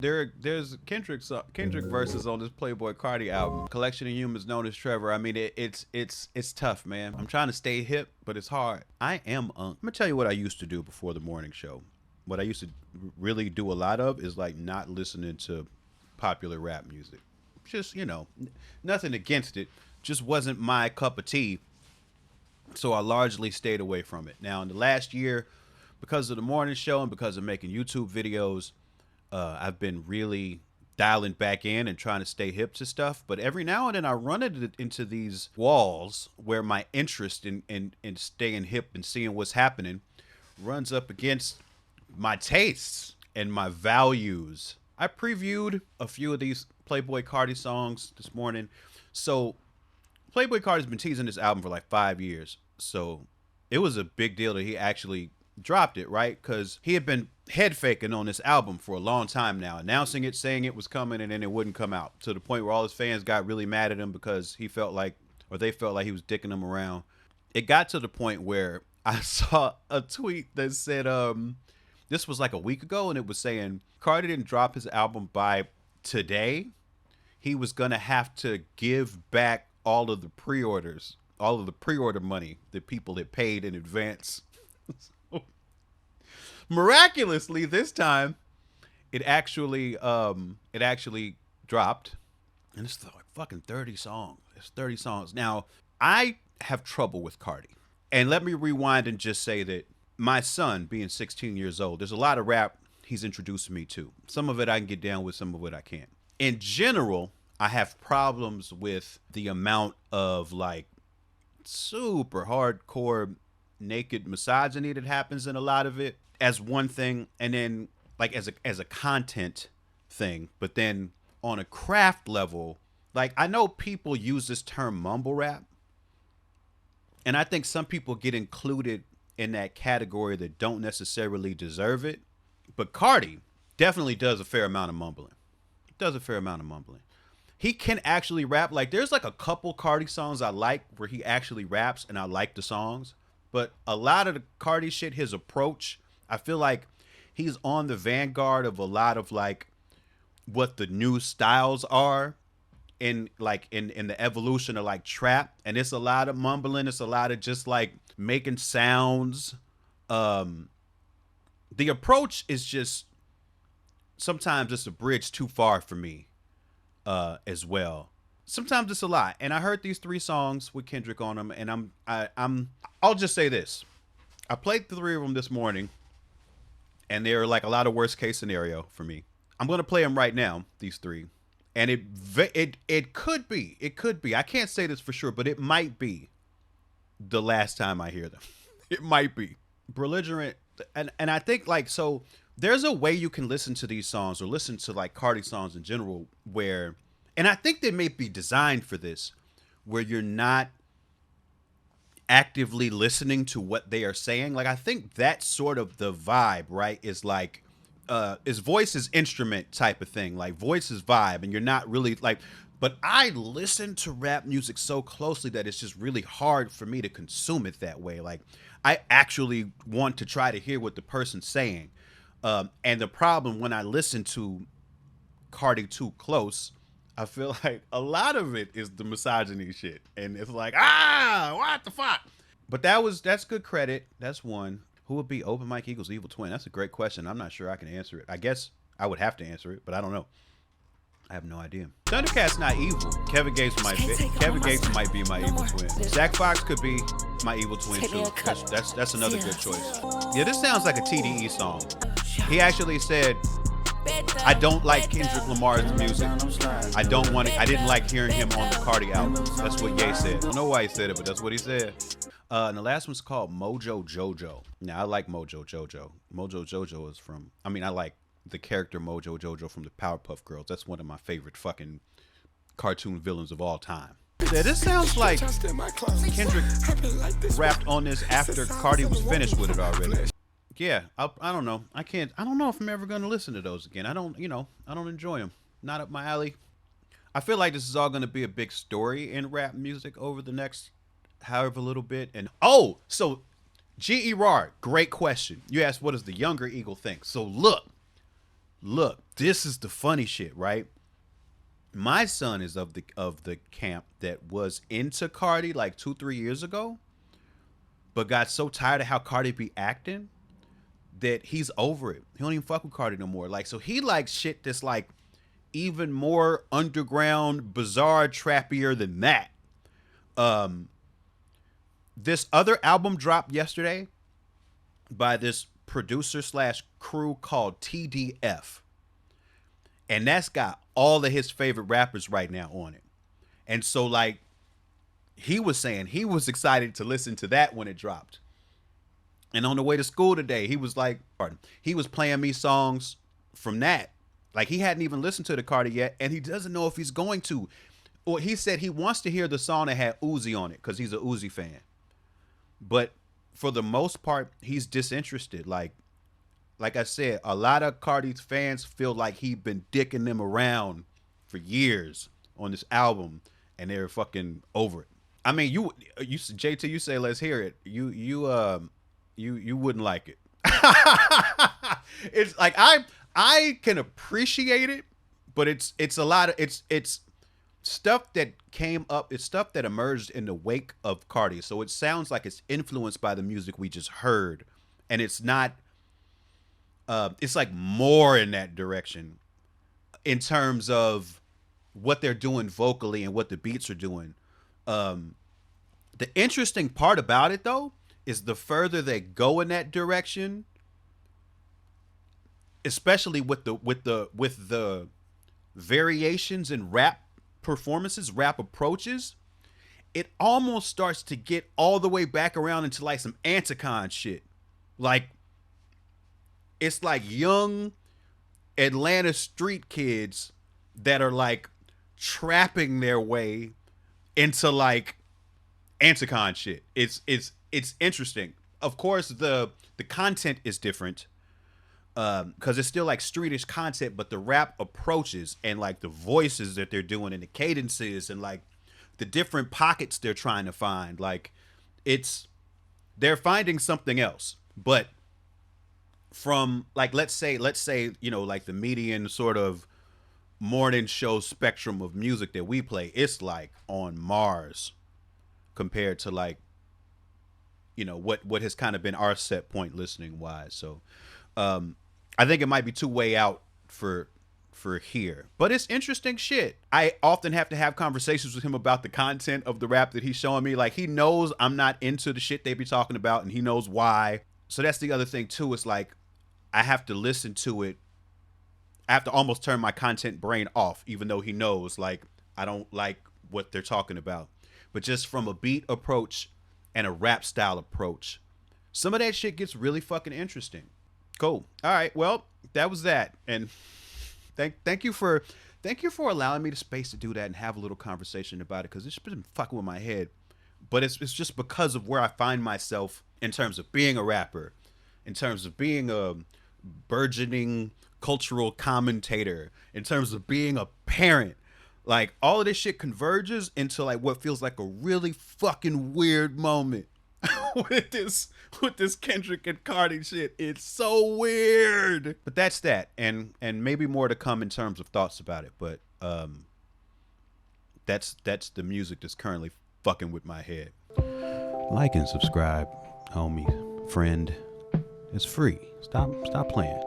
There's Kendrick verses on this Playboi Carti album. Collection of Humans known as Trevor. I mean, it's tough, man. I'm trying to stay hip, but it's hard. I am I'm gonna tell you what I used to do before the morning show. What I used to really do a lot of is like not listening to popular rap music. Just nothing against it. Just wasn't my cup of tea. So I largely stayed away from it. Now in the last year, because of the morning show and because of making YouTube videos, I've been really dialing back in and trying to stay hip to stuff. But every now and then I run into these walls where my interest in staying hip and seeing what's happening runs up against my tastes and my values. I previewed a few of these Playboi Carti songs this morning. So Playboi Carti's been teasing this album for like 5 years. So it was a big deal that he actually dropped it, right? Because he had been head faking on this album for a long time now, announcing it, saying it was coming, and then it wouldn't come out, to the point where all his fans got really mad at him because he felt like, or they felt like he was dicking them around. It got to the point where I saw a tweet that said, this was like a week ago, and it was saying Carti didn't drop his album by today. He was going to have to give back all of the pre-orders, all of the pre-order money that people had paid in advance. Miraculously, this time, it actually dropped, and it's like fucking 30 songs. It's 30 songs. Now, I have trouble with Carti, and let me rewind and just say that my son, being 16 years old, there's a lot of rap he's introduced me to. Some of it I can get down with, some of it I can't. In general, I have problems with the amount of like super hardcore naked misogyny that happens in a lot of it, as one thing, and then like as a content thing. But then on a craft level, like I know people use this term mumble rap, and I think some people get included in that category that don't necessarily deserve it. But Carti definitely does a fair amount of mumbling. Does a fair amount of mumbling. He can actually rap. Like there's like a couple Carti songs I like where he actually raps, and I like the songs. But a lot of the Carti shit, his approach, I feel like he's on the vanguard of a lot of like what the new styles are in the evolution of like trap. And it's a lot of mumbling. It's a lot of just like making sounds. The approach is just sometimes it's a bridge too far for me as well. Sometimes it's a lot. And I heard these 3 songs with Kendrick on them, and I'll just say this. I played the 3 of them this morning, and they're like a lot of worst case scenario for me. I'm going to play them right now, these 3. And it could be, I can't say this for sure, but it might be the last time I hear them. It might be. Belligerent. And I think like, so there's a way you can listen to these songs or listen to like Carti songs in general where, and I think they may be designed for this, where you're not actively listening to what they are saying. Like I think that's sort of the vibe, right? Is like is voice is instrument type of thing. Like voice is vibe, and you're not really like, but I listen to rap music so closely that it's just really hard for me to consume it that way. Like I actually want to try to hear what the person's saying. And the problem when I listen to Carti too close, I feel like a lot of it is the misogyny shit. And it's like, what the fuck? But that's good credit. That's one. Who would be Open Mike Eagle's evil twin? That's a great question. I'm not sure I can answer it. I guess I would have to answer it, but I don't know. I have no idea. Thundercat's not evil. Kevin Gates might be my evil twin. Zach Fox could be my evil twin too. That's another good choice. Yeah, this sounds like a TDE song. He actually said, I don't like Kendrick Lamar's music. I didn't like hearing him on the Carti album. That's what Ye said. I don't know why he said it, but that's what he said. And the last one's called Mojo Jojo. Now, I like Mojo Jojo. Mojo Jojo is from, I like the character Mojo Jojo from the Powerpuff Girls. That's one of my favorite fucking cartoon villains of all time. Yeah, this sounds like Kendrick rapped on this after Carti was finished with it already. Yeah, I don't know. I don't know if I'm ever going to listen to those again. I don't enjoy them. Not up my alley. I feel like this is all going to be a big story in rap music over the next however little bit. And so G.E. Rard, great question. You asked what does the younger Eagle think? So look, Look, this is the funny shit, right? My son is of the camp that was into Cardi like 2 3 years ago, but got so tired of how Cardi be acting that he's over it. He don't even fuck with Cardi no more. Like, so he likes shit that's like even more underground, bizarre, trappier than that. Um, this other album dropped yesterday by this producer slash crew called TDF, and that's got all of his favorite rappers right now on it. And so, like, he was saying he was excited to listen to that when it dropped. And on the way to school today, he was like, pardon, he was playing me songs from that. Like, he hadn't even listened to the Cardi yet, and he doesn't know if he's going to. Or he said he wants to hear the song that had Uzi on it because he's a Uzi fan. But for the most part, he's disinterested. Like I said, a lot of Cardi's fans feel like he's been dicking them around for years on this album, and they're fucking over it. I mean, you JT, you say let's hear it. You wouldn't like it. It's like I can appreciate it, but it's a lot of it's stuff that came up. It's stuff that emerged in the wake of Cardi. So it sounds like it's influenced by the music we just heard, and it's not. It's like more in that direction in terms of what they're doing vocally and what the beats are doing. The interesting part about it though is the further they go in that direction, especially with the variations in rap performances, rap approaches, it almost starts to get all the way back around into like some Anticon shit. Like, it's like young Atlanta street kids that are like trapping their way into like Anticon shit. It's interesting. Of course, the content is different because it's still like streetish content, but the rap approaches and like the voices that they're doing and the cadences and like the different pockets they're trying to find, like they're finding something else. But from like let's say like the median sort of morning show spectrum of music that we play, it's like on Mars compared to like what has kind of been our set point listening wise. So I think it might be too way out for here, but it's interesting shit. I often have to have conversations with him about the content of the rap that he's showing me. Like, he knows I'm not into the shit they be talking about, and he knows why. So that's the other thing too. It's like I have to listen to it. I have to almost turn my content brain off, even though he knows like I don't like what they're talking about. But just from a beat approach and a rap style approach, some of that shit gets really fucking interesting. Cool. All right. Well, that was that. And thank you for allowing me the space to do that and have a little conversation about it, because it's been fucking with my head. But it's just because of where I find myself in terms of being a rapper, in terms of being a burgeoning cultural commentator, in terms of being a parent. Like, all of this shit converges into like what feels like a really fucking weird moment with this Kendrick and Carti shit. It's so weird. But that's that. And maybe more to come in terms of thoughts about it. But that's the music that's currently fucking with my head. Like and subscribe, homie, friend. It's free. Stop playing.